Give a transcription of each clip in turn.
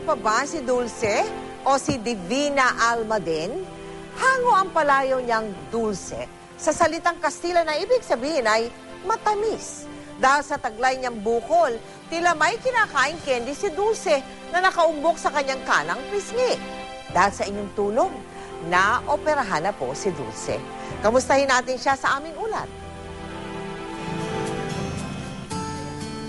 pa ba si Dulce o si Divina Almaden? Hango ang palayaw niyang Dulce. Sa salitang Kastila na ibig sabihin ay matamis. Dahil sa taglay niyang bukol, tila may kinakain candy si Dulce na nakaumbok sa kanyang kanang pisngi. Dahil sa inyong tulong, naoperahan na po si Dulce. Kamustahin natin siya sa aming ulat.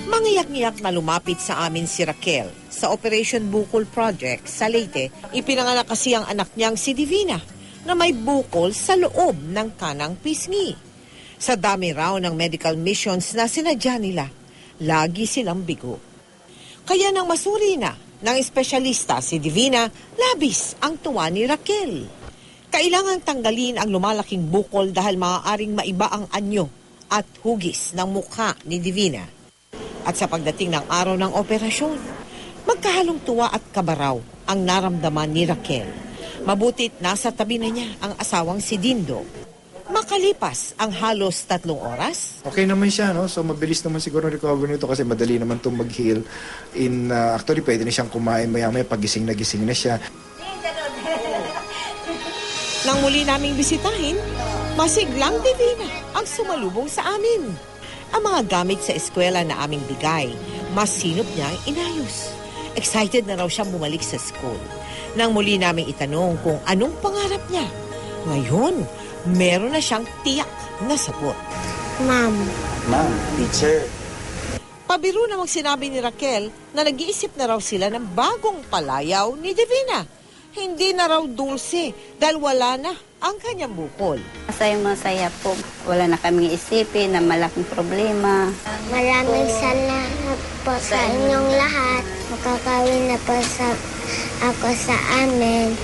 Mangiyak-ngiyak na lumapit sa amin si Raquel sa Operation Bukol Project sa Leyte. Ipinanganak kasi ang anak niyang si Divina na may bukol sa loob ng kanang pisngi. Sa dami raw ng medical missions na sinadya nila, lagi silang bigo. Kaya nang masuri na ng espesyalista si Divina, labis ang tuwa ni Raquel. Kailangang tanggalin ang lumalaking bukol dahil maaaring maiba ang anyo at hugis ng mukha ni Divina. At sa pagdating ng araw ng operasyon, magkahalong tuwa at kabaraw ang naramdaman ni Raquel. Mabutit nasa tabi na niya ang asawang si Dindo. Makalipas ang halos 3 oras. Okay naman siya, no? So mabilis naman siguro recovery nito kasi madali naman itong mag-heal. Actually, pwede na siyang kumain maya-maya pagising na siya. Nang muli naming bisitahin, masiglang Divina ang sumalubong sa amin. Ang mga gamit sa eskwela na aming bigay, mas sinop niya ang inayos. Excited na raw siyang bumalik sa school. Nang muli namin itanong kung anong pangarap niya, ngayon, meron na siyang tiyak na sagot. Ma'am, Teacher. Pabiro namang sinabi ni Raquel na nag-iisip na raw sila ng bagong palayaw ni Divina. Hindi na raw Dulce dahil wala na ang kanyang bukol. masaya po. Wala na kaming isipin na malaking problema. Maraming salamat po sa inyong lahat. Makakawin na po ako sa amin.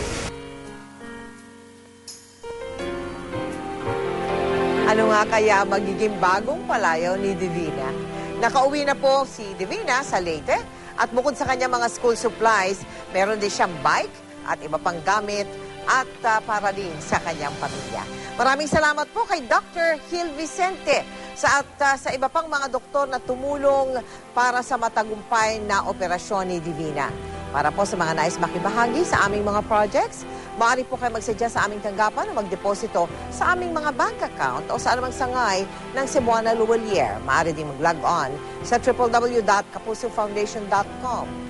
Ano nga kaya magiging bagong palayaw ni Divina? Nakauwi na po si Divina sa Leyte at bukod sa kanyang mga school supplies, meron din siyang bike at iba pang gamit at para din sa kanyang pamilya. Maraming salamat po kay Dr. Gil Vicente sa iba pang mga doktor na tumulong para sa matagumpay na operasyon ni Divina. Para po sa mga nais makibahagi sa aming mga projects, maaari po kayo magsadya sa aming tanggapan o magdeposito sa aming mga bank account o sa anumang sangay ng Cebuana Luwalier. Maaari din mag-log on sa www.kapusofoundation.com.